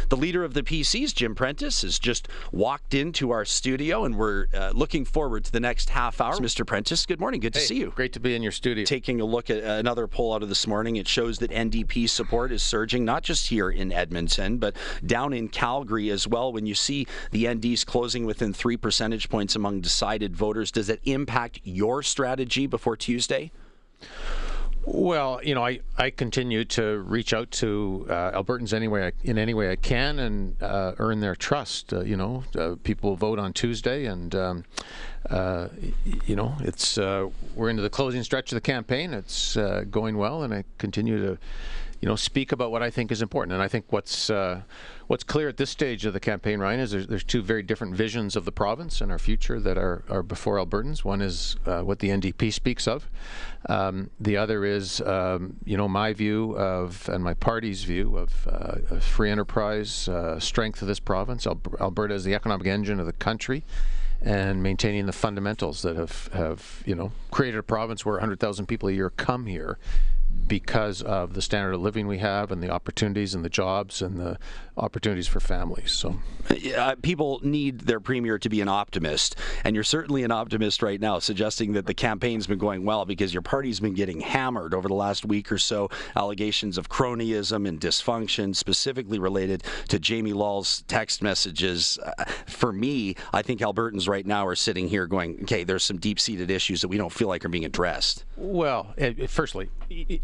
The leader of the PCs, Jim Prentice, has just walked into our studio, and we're looking forward to the next half hour. Mr. Prentice, good morning. Good to see you. Great to be in your studio. Taking a look at another poll out of this morning, it shows that NDP support is surging, not just here in Edmonton, but down in Calgary as well. When you see the NDs closing within 3 percentage points among decided voters, does it impact your strategy before Tuesday? Well, I continue to reach out to Albertans in any way I can and earn their trust. People vote on Tuesday, and it's we're into the closing stretch of the campaign. It's going well, and I continue to speak about what I think is important. And I think what's clear at this stage of the campaign, Ryan, is there's two very different visions of the province and our future that are before Albertans. One is what the NDP speaks of. The other is, my view of, and my party's view of free enterprise, strength of this province. Alberta is the economic engine of the country, and maintaining the fundamentals that have created a province where 100,000 people a year come here because of the standard of living we have and the opportunities and the jobs and the opportunities for families. So people need their premier to be an optimist, and you're certainly an optimist right now, suggesting that the campaign's been going well because your party's been getting hammered over the last week or so. Allegations of cronyism and dysfunction, specifically related to Jamie Lall's text messages. For me, I think Albertans right now are sitting here going, okay, there's some deep-seated issues that we don't feel like are being addressed. Well, firstly,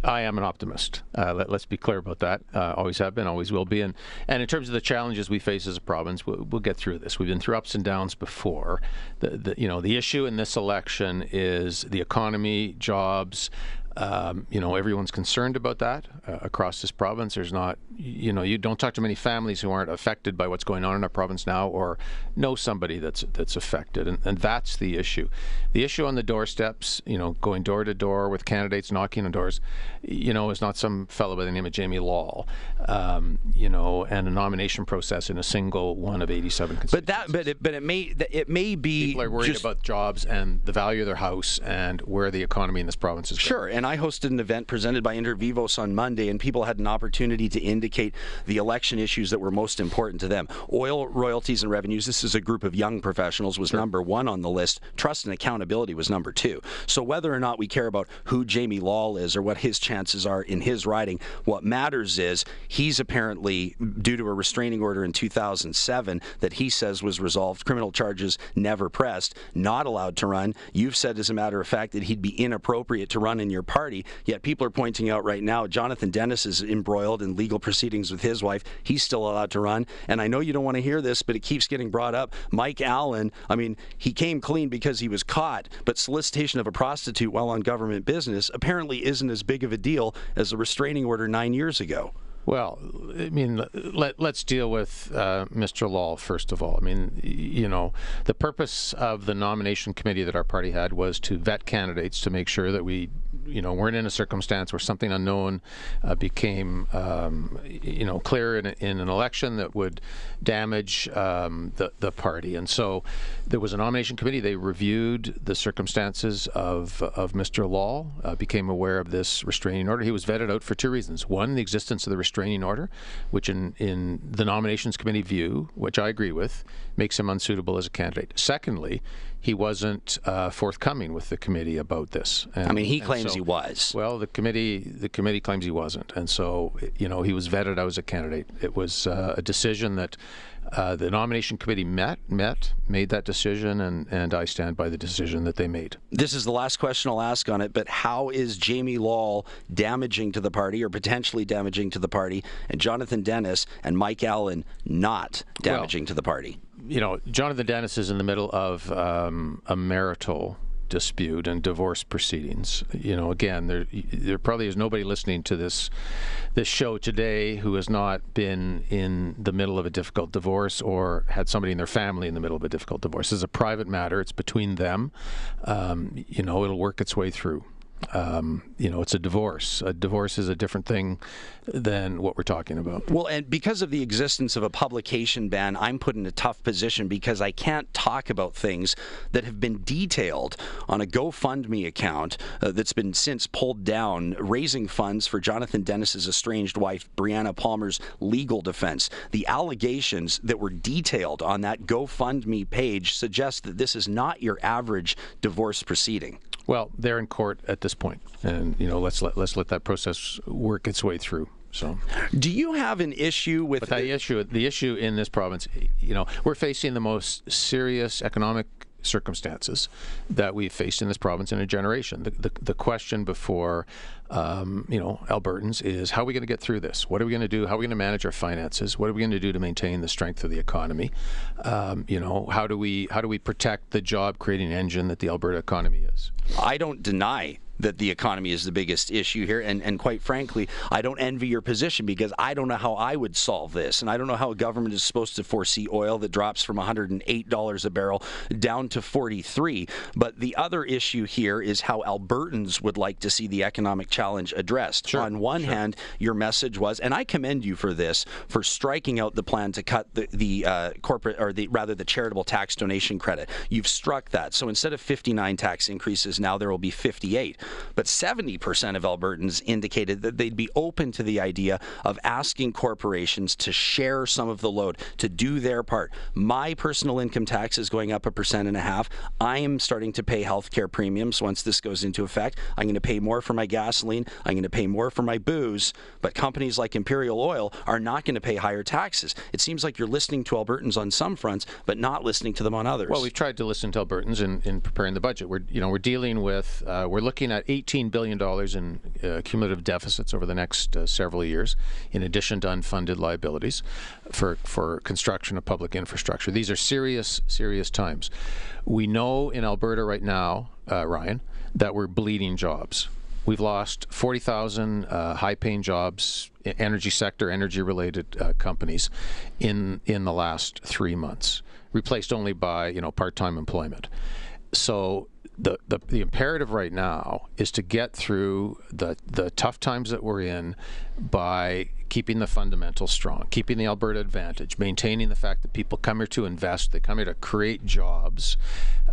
I am an optimist. Let's be clear about that. Always have been, always will be. And in terms of the challenges we face as a province, we'll get through this. We've been through ups and downs before. The issue in this election is the economy, jobs. Everyone's concerned about that across this province. There's not, you don't talk to many families who aren't affected by what's going on in our province now or know somebody that's affected. And that's the issue. The issue on the doorsteps, going door to door with candidates knocking on doors, is not some fellow by the name of Jamie Lall, and a nomination process in a single one of 87 constituencies. But it may be people are worried about jobs and the value of their house and where the economy in this province is going. Sure. And I hosted an event presented by Intervivos on Monday, and people had an opportunity to indicate the election issues that were most important to them. Oil royalties and revenues, this is a group of young professionals, was number one on the list. Trust and accountability was number two. So whether or not we care about who Jamie Lall is or what his chances are in his riding, what matters is he's apparently, due to a restraining order in 2007 that he says was resolved, criminal charges never pressed, not allowed to run. You've said, as a matter of fact, that he'd be inappropriate to run in your party, yet people are pointing out right now Jonathan Denis is embroiled in legal proceedings with his wife. He's still allowed to run. And I know you don't want to hear this, but it keeps getting brought up. Mike Allen, he came clean because he was caught, but solicitation of a prostitute while on government business apparently isn't as big of a deal as a restraining order 9 years ago. Well, let's deal with Mr. Lall first of all. The purpose of the nomination committee that our party had was to vet candidates to make sure that we, weren't in a circumstance where something unknown became, clear in an election that would damage the party. And so there was a nomination committee. They reviewed the circumstances of Mr. Lall, became aware of this restraining order. He was vetted out for two reasons. One, the existence of the restraining order, which in the nominations committee view, which I agree with, makes him unsuitable as a candidate. Secondly, he wasn't forthcoming with the committee about this. He claims he was. Well, the committee claims he wasn't, and so he was vetted out as a candidate. It was a decision that the nomination committee made that decision, and I stand by the decision that they made. This is the last question I'll ask on it, but how is Jamie Lall damaging to the party or potentially damaging to the party, and Jonathan Denis and Mike Allen not damaging to the party? Jonathan Denis is in the middle of a marital dispute and divorce proceedings. Again, there probably is nobody listening to this show today who has not been in the middle of a difficult divorce or had somebody in their family in the middle of a difficult divorce. It's a private matter. It's between them. It'll work its way through. it's a divorce. A divorce is a different thing than what we're talking about. Well, and because of the existence of a publication ban, I'm put in a tough position because I can't talk about things that have been detailed on a GoFundMe account that's been since pulled down, raising funds for Jonathan Denis's estranged wife, Brianna Palmer's legal defense. The allegations that were detailed on that GoFundMe page suggest that this is not your average divorce proceeding. Well, they're in court at this point, and let's let that process work its way through. So, do you have an issue with the issue in this province? We're facing the most serious economic circumstances that we've faced in this province in a generation. The question before Albertans is, how are we going to get through this? What are we going to do? How are we going to manage our finances? What are we going to do to maintain the strength of the economy? How do we protect the job creating engine that the Alberta economy is? I don't deny that the economy is the biggest issue here, and quite frankly, I don't envy your position because I don't know how I would solve this, and I don't know how a government is supposed to foresee oil that drops from $108 a barrel down to $43. But the other issue here is how Albertans would like to see the economic challenge addressed. Sure, on one hand, your message was, and I commend you for this, for striking out the plan to cut the corporate, or the charitable tax donation credit. You've struck that, so instead of 59 tax increases, now there will be 58. But 70% of Albertans indicated that they'd be open to the idea of asking corporations to share some of the load, to do their part. My personal income tax is going up 1.5%. I am starting to pay healthcare premiums once this goes into effect. I'm going to pay more for my gasoline. I'm going to pay more for my booze. But companies like Imperial Oil are not going to pay higher taxes. It seems like you're listening to Albertans on some fronts, but not listening to them on others. Well, we've tried to listen to Albertans in preparing the budget. We're dealing with, we're looking at $18 billion in cumulative deficits over the next several years, in addition to unfunded liabilities for construction of public infrastructure. These are serious times. We know in Alberta right now, Ryan, that we're bleeding jobs. We've lost 40,000 high-paying jobs, energy sector, energy-related companies in the last 3 months, replaced only by part-time employment. So the imperative right now is to get through the tough times that we're in by keeping the fundamentals strong, keeping the Alberta advantage, maintaining the fact that people come here to invest, they come here to create jobs,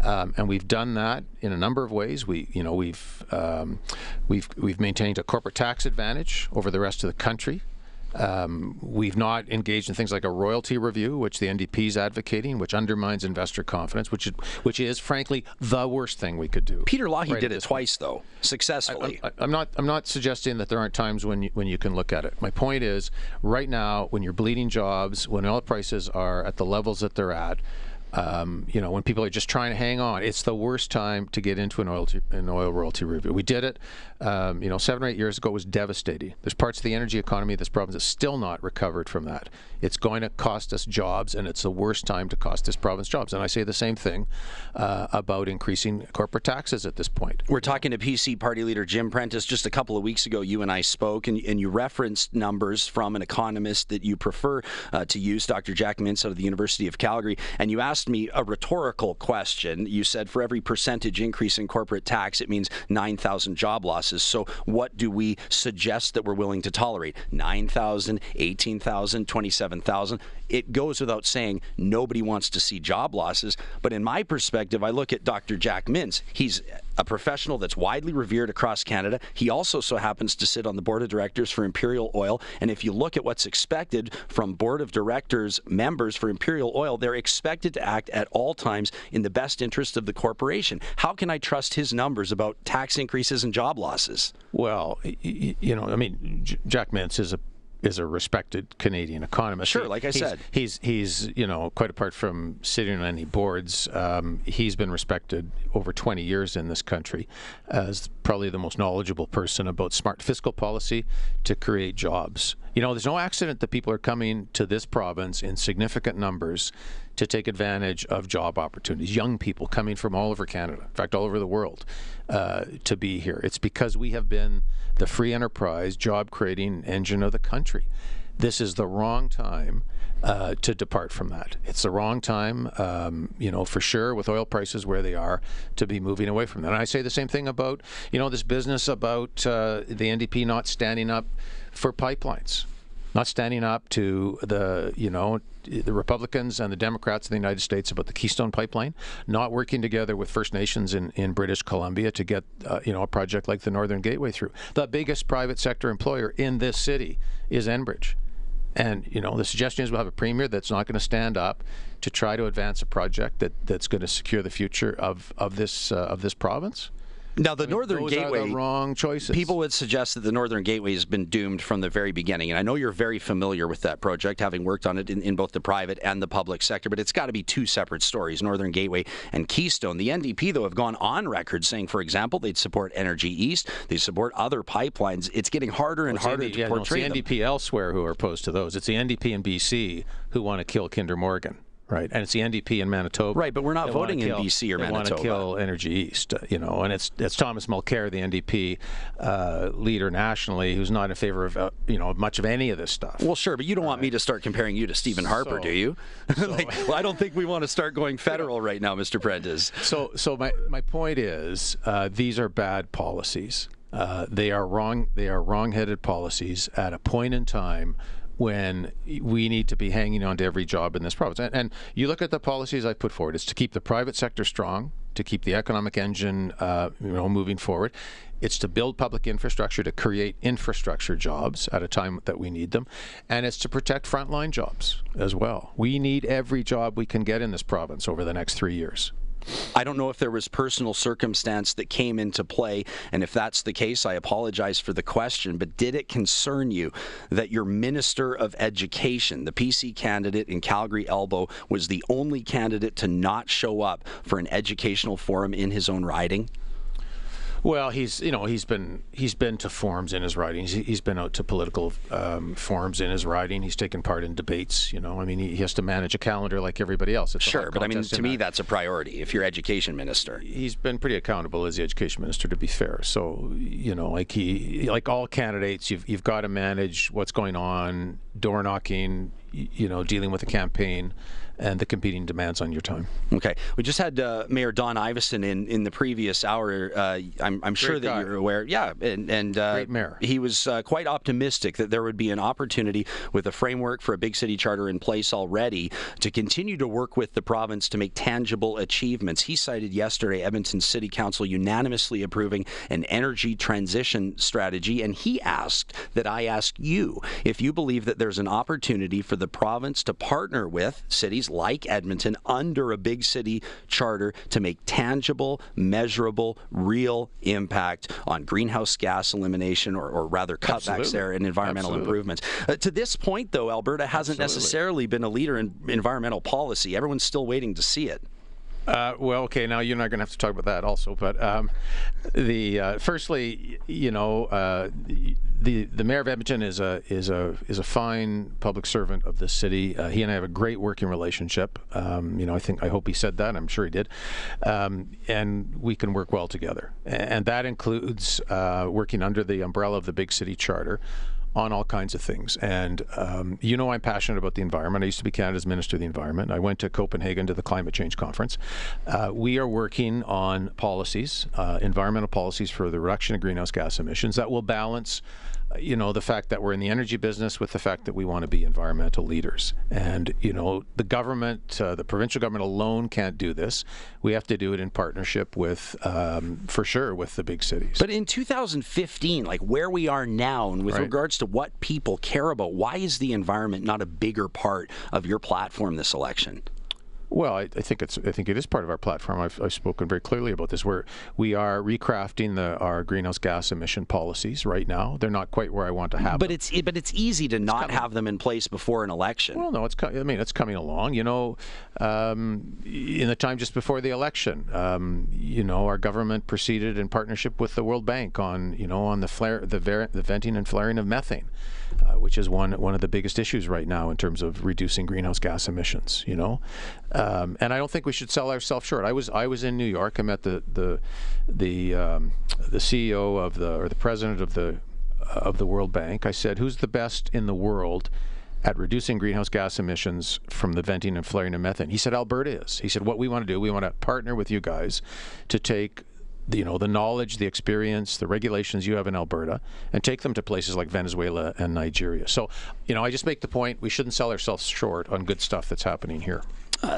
and we've done that in a number of ways. We've maintained a corporate tax advantage over the rest of the country. We've not engaged in things like a royalty review, which the NDP is advocating, which undermines investor confidence, which is frankly the worst thing we could do. Peter Lougheed did it twice, though, successfully. I'm not suggesting that there aren't times when you can look at it. My point is, right now, when you're bleeding jobs, when oil prices are at the levels that they're at, when people are just trying to hang on, it's the worst time to get into an oil royalty review. We did it, 7 or 8 years ago. It was devastating. There's parts of the energy economy of this province that's still not recovered from that. It's going to cost us jobs, and it's the worst time to cost this province jobs. And I say the same thing about increasing corporate taxes at this point. We're talking to PC Party Leader Jim Prentice. Just a couple of weeks ago, you and I spoke, and you referenced numbers from an economist that you prefer to use, Dr. Jack Mintz out of the University of Calgary, and you asked me a rhetorical question. You said for every percentage increase in corporate tax, it means 9,000 job losses. So what do we suggest that we're willing to tolerate? 9,000, 18,000, 27,000? It goes without saying nobody wants to see job losses. But in my perspective, I look at Dr. Jack Mintz. He's a professional that's widely revered across Canada. He also so happens to sit on the board of directors for Imperial Oil. And if you look at what's expected from board of directors members for Imperial Oil, they're expected to act at all times in the best interest of the corporation. How can I trust his numbers about tax increases and job losses? Well, Jack Mintz is a respected Canadian economist. Sure, like I said. He's quite apart from sitting on any boards, he's been respected over 20 years in this country as probably the most knowledgeable person about smart fiscal policy to create jobs. There's no accident that people are coming to this province in significant numbers to take advantage of job opportunities. Young people coming from all over Canada, in fact, all over the world, to be here. It's because we have been the free enterprise, job-creating engine of the country. this is the wrong time to depart from that. It's the wrong time, for sure, with oil prices where they are, to be moving away from that. And I say the same thing about, this business about the NDP not standing up for pipelines, not standing up to the Republicans and the Democrats in the United States about the Keystone Pipeline, not working together with First Nations in British Columbia to get a project like the Northern Gateway through. The biggest private sector employer in this city is Enbridge. And, the suggestion is we'll have a premier that's not going to stand up to try to advance a project that's going to secure the future of this province. Now, the Northern Gateway, are the wrong choices. People would suggest that the Northern Gateway has been doomed from the very beginning. And I know you're very familiar with that project, having worked on it in both the private and the public sector, but it's got to be two separate stories, Northern Gateway and Keystone. The NDP, though, have gone on record saying, for example, they'd support Energy East, they support other pipelines. It's getting harder and harder to portray them. It's the NDP elsewhere who are opposed to those. It's the NDP in BC who want to kill Kinder Morgan. Right, and it's the NDP in Manitoba. Right, but we're not voting in BC or Manitoba. They want to kill Energy East, and it's Thomas Mulcair, the NDP leader nationally, who's not in favor of much of any of this stuff. Well, sure, but you don't want me to start comparing you to Stephen Harper, do you? I don't think we want to start going federal right now, Mr. Prentice. So my point is, these are bad policies. They are wrong. They are wrong-headed policies at a point in time when we need to be hanging on to every job in this province. And you look at the policies I put forward, it's to keep the private sector strong, to keep the economic engine moving forward. It's to build public infrastructure, to create infrastructure jobs at a time that we need them. And it's to protect frontline jobs as well. We need every job we can get in this province over the next 3 years. I don't know if there was personal circumstance that came into play, and if that's the case, I apologize for the question, but did it concern you that your Minister of Education, the PC candidate in Calgary Elbow, was the only candidate to not show up for an educational forum in his own riding? Well, he's been to forums in his riding. He's been out to political forums in his riding. He's taken part in debates. He has to manage a calendar like everybody else. Sure, but to me that's a priority. If you're education minister, he's been pretty accountable as the education minister, to be fair. So like all candidates, you've got to manage what's going on, door knocking, dealing with the campaign and the competing demands on your time. Okay. We just had Mayor Don Iveson in the previous hour. I'm sure that you're aware. Yeah. And great mayor. He was quite optimistic that there would be an opportunity with a framework for a big city charter in place already to continue to work with the province to make tangible achievements. He cited yesterday Edmonton City Council unanimously approving an energy transition strategy, and he asked that I ask you if you believe that there's an opportunity for the province to partner with cities like Edmonton under a big city charter to make tangible, measurable, real impact on greenhouse gas elimination or rather cutbacks there and environmental improvements. To this point, though, Alberta hasn't necessarily been a leader in environmental policy. Everyone's still waiting to see it. Well, okay, now you're not going to have to talk about that also, but firstly, the mayor of Edmonton is a fine public servant of this city. He and I have a great working relationship. I hope he said that. I'm sure he did, and we can work well together. And that includes working under the umbrella of the Big City Charter on all kinds of things. And I'm passionate about the environment. I used to be Canada's Minister of the Environment. I went to Copenhagen to the Climate Change Conference. We are working on policies, environmental policies for the reduction of greenhouse gas emissions that will balance the fact that we're in the energy business with the fact that we want to be environmental leaders. And, the government, the provincial government alone can't do this. We have to do it in partnership with, for sure, with the big cities. But in 2015, like where we are now and with regards to what people care about, why is the environment not a bigger part of your platform this election? Well, I think it is part of our platform. I've spoken very clearly about this. We are recrafting our greenhouse gas emission policies right now. They're not quite where I want to have them. But it's easy to not have them in place before an election. Well, no, it's coming along. In the time just before the election, our government proceeded in partnership with the World Bank on the venting and flaring of methane, which is one of the biggest issues right now in terms of reducing greenhouse gas emissions. And I don't think we should sell ourselves short. I was in New York. I met the CEO or the president of the of the World Bank. I said, who's the best in the world at reducing greenhouse gas emissions from the venting and flaring of methane? He said, Alberta is. He said, what we want to do, we want to partner with you guys to take the knowledge, the experience, the regulations you have in Alberta, and take them to places like Venezuela and Nigeria. So, I just make the point, we shouldn't sell ourselves short on good stuff that's happening here.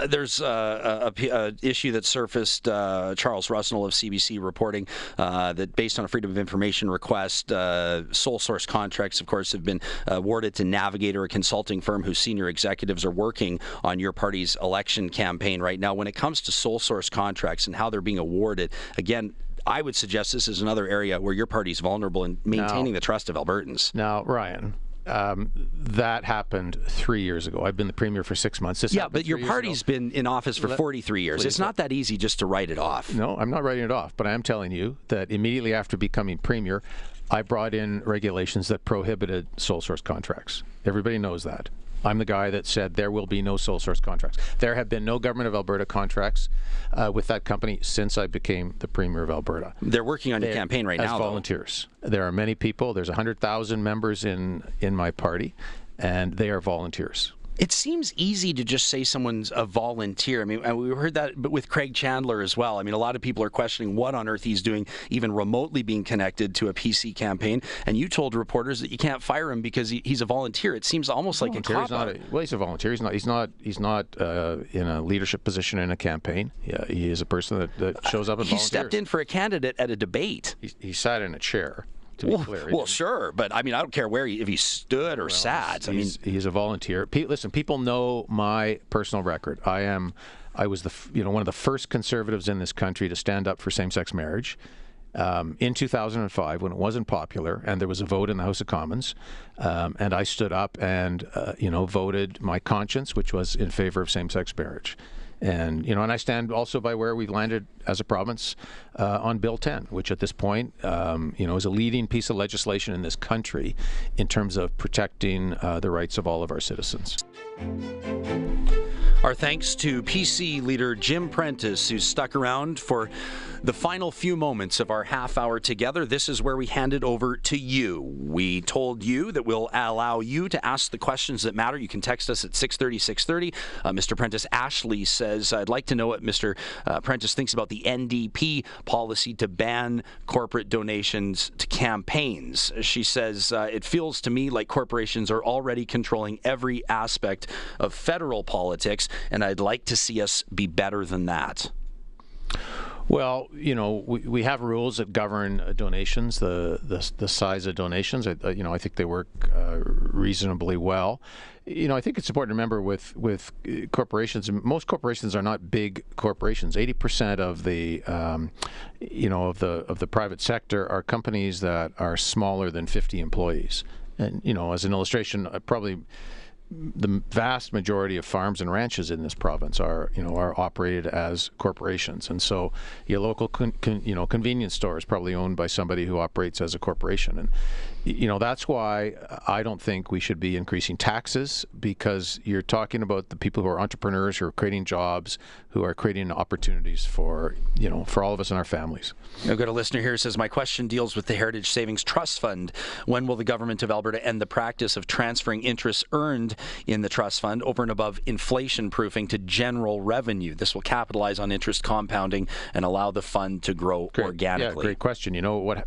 There's a issue that surfaced, Charles Russell of CBC reporting that based on a Freedom of Information request, sole source contracts, of course, have been awarded to Navigator, a consulting firm whose senior executives are working on your party's election campaign right now. When it comes to sole source contracts and how they're being awarded, again, I would suggest this is another area where your party's vulnerable in maintaining the trust of Albertans. Now, Ryan, that happened 3 years ago. I've been the premier for 6 months. But your party's been in office for 43 years. It's not that easy just to write it off. No, I'm not writing it off, but I am telling you that immediately after becoming premier, I brought in regulations that prohibited sole source contracts. Everybody knows that. I'm the guy that said there will be no sole source contracts. There have been no Government of Alberta contracts with that company since I became the Premier of Alberta. They're working on your campaign right now, as volunteers. There are many people. There's 100,000 members in my party, and they are volunteers. It seems easy to just say someone's a volunteer. I mean, we heard that with Craig Chandler as well. I mean, a lot of people are questioning what on earth he's doing, even remotely being connected to a PC campaign. And you told reporters that you can't fire him because he's a volunteer. It seems almost like a cop-out. Well, he's a volunteer. He's not in a leadership position in a campaign. Yeah, he is a person that shows up and volunteers. He stepped in for a candidate at a debate. He sat in a chair. To be clear. Well, sure, but I mean, I don't care if he stood or sat. He's a volunteer. Listen, people know my personal record. I was one of the first conservatives in this country to stand up for same-sex marriage. In 2005, when it wasn't popular, and there was a vote in the House of Commons, and I stood up and voted my conscience, which was in favor of same-sex marriage. And and I stand also by where we've landed as a province on Bill 10, which at this point, is a leading piece of legislation in this country in terms of protecting the rights of all of our citizens. Our thanks to PC leader Jim Prentice, who stuck around for the final few moments of our half hour together. This is where we hand it over to you. We told you that we'll allow you to ask the questions that matter. You can text us at 630. Mr. Prentice, Ashley says, I'd like to know what Mr. Prentice thinks about the NDP policy to ban corporate donations to campaigns. She says, it feels to me like corporations are already controlling every aspect of federal politics, and I'd like to see us be better than that. Well, we have rules that govern donations, the size of donations. I think they work reasonably well. I think it's important to remember with corporations. Most corporations are not big corporations. 80% of the of the private sector are companies that are smaller than 50 employees. And as an illustration, probably the vast majority of farms and ranches in this province are operated as corporations, and so your local convenience store is probably owned by somebody who operates as a corporation. And that's why I don't think we should be increasing taxes, because you're talking about the people who are entrepreneurs, who are creating jobs, who are creating opportunities for all of us and our families. I've got a listener here who says, my question deals with the Heritage Savings Trust Fund. When will the government of Alberta end the practice of transferring interest earned in the trust fund over and above inflation proofing to general revenue? This will capitalize on interest compounding and allow the fund to grow organically. Yeah, great question.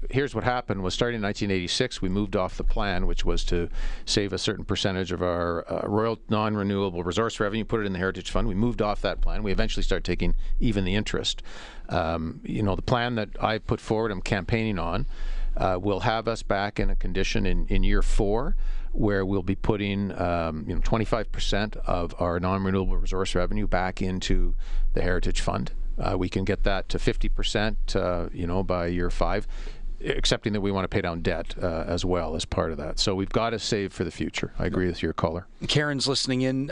Here's what happened was, starting in 1986, we moved off the plan, which was to save a certain percentage of our royal non-renewable resource revenue, put it in the Heritage Fund. We moved off that plan. We eventually started taking even the interest. The plan that I put forward, I'm campaigning on, will have us back in a condition in year 4 where we'll be putting 25% of our non-renewable resource revenue back into the Heritage Fund. We can get that to 50%, by year 5. Accepting that we want to pay down debt as well as part of that. So we've got to save for the future. I agree with your caller. Karen's listening in,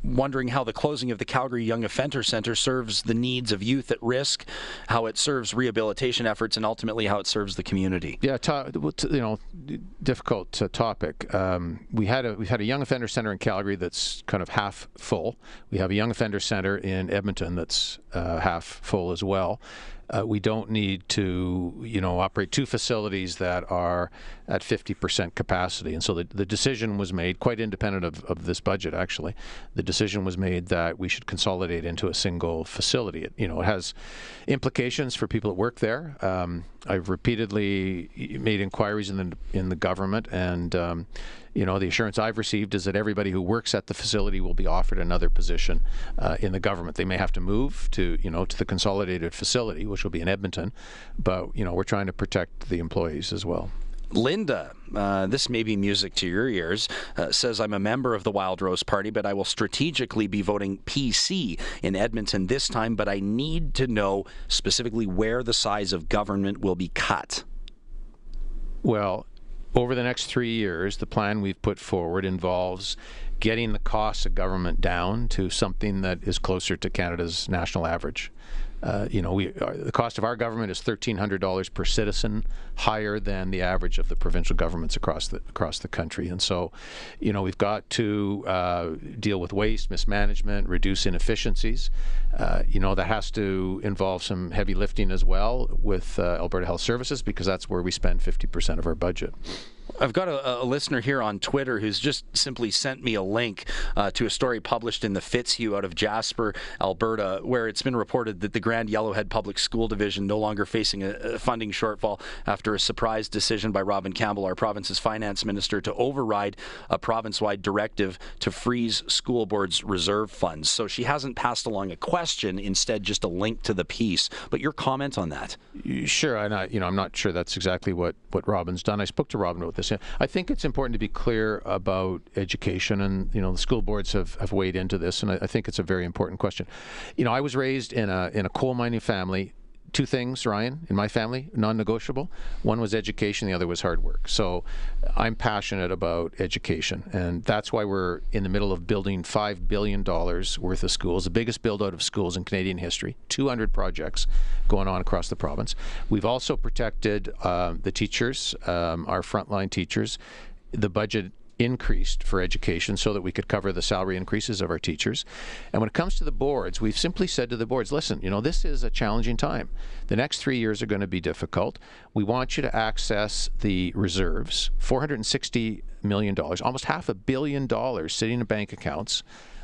wondering how the closing of the Calgary Young Offender Centre serves the needs of youth at risk, how it serves rehabilitation efforts, and ultimately how it serves the community. Yeah, difficult topic. We've had a Young Offender Centre in Calgary that's kind of half full. We have a Young Offender Centre in Edmonton that's half full as well. We don't need to, operate two facilities that are at 50% capacity. And so the decision was made, quite independent of this budget, actually. The decision was made that we should consolidate into a single facility. It has implications for people that work there. I've repeatedly made inquiries in the government, and the assurance I've received is that everybody who works at the facility will be offered another position in the government. They may have to move to the consolidated facility, which will be in Edmonton, but we're trying to protect the employees as well. Linda, this may be music to your ears, says, I'm a member of the Wild Rose Party, but I will strategically be voting PC in Edmonton this time, but I need to know specifically where the size of government will be cut. Well, over the next 3 years, the plan we've put forward involves getting the costs of government down to something that is closer to Canada's national average. The cost of our government is $1,300 per citizen, higher than the average of the provincial governments across the country. And so, we've got to deal with waste, mismanagement, reduce inefficiencies. That has to involve some heavy lifting as well with Alberta Health Services, because that's where we spend 50% of our budget. I've got a listener here on Twitter who's just simply sent me a link to a story published in the Fitzhugh out of Jasper, Alberta, where it's been reported that the Grand Yellowhead Public School Division no longer facing a funding shortfall after a surprise decision by Robin Campbell, our province's finance minister, to override a province-wide directive to freeze school boards' reserve funds. So she hasn't passed along a question, instead just a link to the piece. But your comment on that? Sure, and I'm not sure that's exactly what Robin's done. I spoke to Robin about this. I think it's important to be clear about education, and the school boards have weighed into this, and I think it's a very important question. I was raised in a coal mining family. Two things, Ryan, in my family, non-negotiable. One was education, the other was hard work. So I'm passionate about education, and that's why we're in the middle of building $5 billion worth of schools, the biggest build-out of schools in Canadian history, 200 projects going on across the province. We've also protected the teachers, our frontline teachers. The budget increased for education so that we could cover the salary increases of our teachers. And when it comes to the boards, we've simply said to the boards, listen, this is a challenging time. The next 3 years are going to be difficult. We want you to access the reserves, $460 million, almost $500 million sitting in bank accounts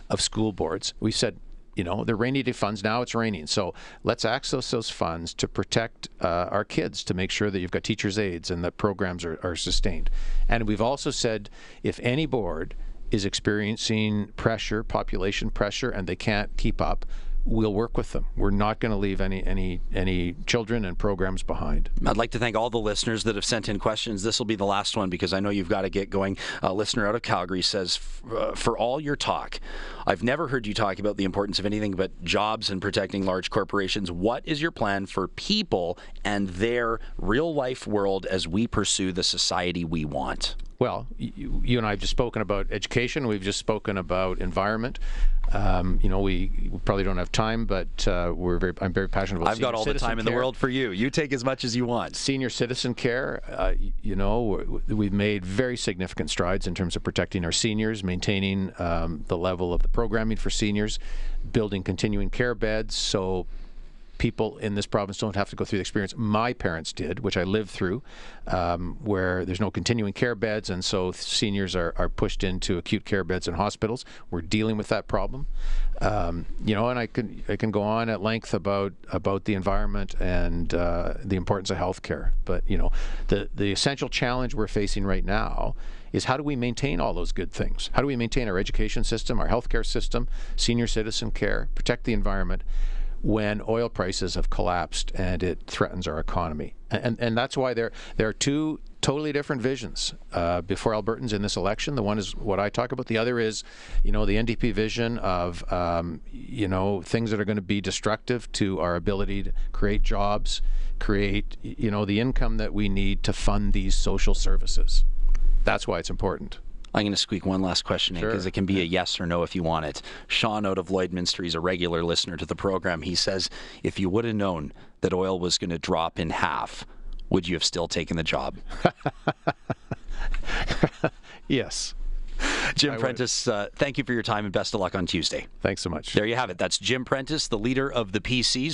of school boards. We said, they're rainy day funds. Now it's raining. So let's access those funds to protect our kids, to make sure that you've got teachers' aides and that programs are sustained. And we've also said, if any board is experiencing pressure, population pressure, and they can't keep up, we'll work with them. We're not going to leave any children and programs behind. I'd like to thank all the listeners that have sent in questions. This will be the last one because I know you've got to get going. A listener out of Calgary says, for all your talk, I've never heard you talk about the importance of anything but jobs and protecting large corporations. What is your plan for people and their real-life world as we pursue the society we want? Well, you and I have just spoken about education. We've just spoken about environment. We probably don't have time, but I'm very passionate about. I've got all the time in the world for you. You take as much as you want. Senior citizen care. We've made very significant strides in terms of protecting our seniors, maintaining the level of the programming for seniors, building continuing care beds so people in this province don't have to go through the experience my parents did, which I lived through, where there's no continuing care beds, and so seniors are pushed into acute care beds in hospitals. We're dealing with that problem. And I can go on at length about the environment and the importance of healthcare. But the essential challenge we're facing right now is, how do we maintain all those good things? How do we maintain our education system, our healthcare system, senior citizen care, protect the environment, when oil prices have collapsed and it threatens our economy? And that's why there are two totally different visions before Albertans in this election. The one is what I talk about. The other is, the NDP vision of, things that are going to be destructive to our ability to create jobs, create, the income that we need to fund these social services. That's why it's important. I'm going to squeak one last question in because it can be a yes or no if you want it. Sean out of Lloydminster, he's a regular listener to the program. He says, if you would have known that oil was going to drop in half, would you have still taken the job? Yes. Jim Prentice, thank you for your time and best of luck on Tuesday. Thanks so much. There you have it. That's Jim Prentice, the leader of the PCs.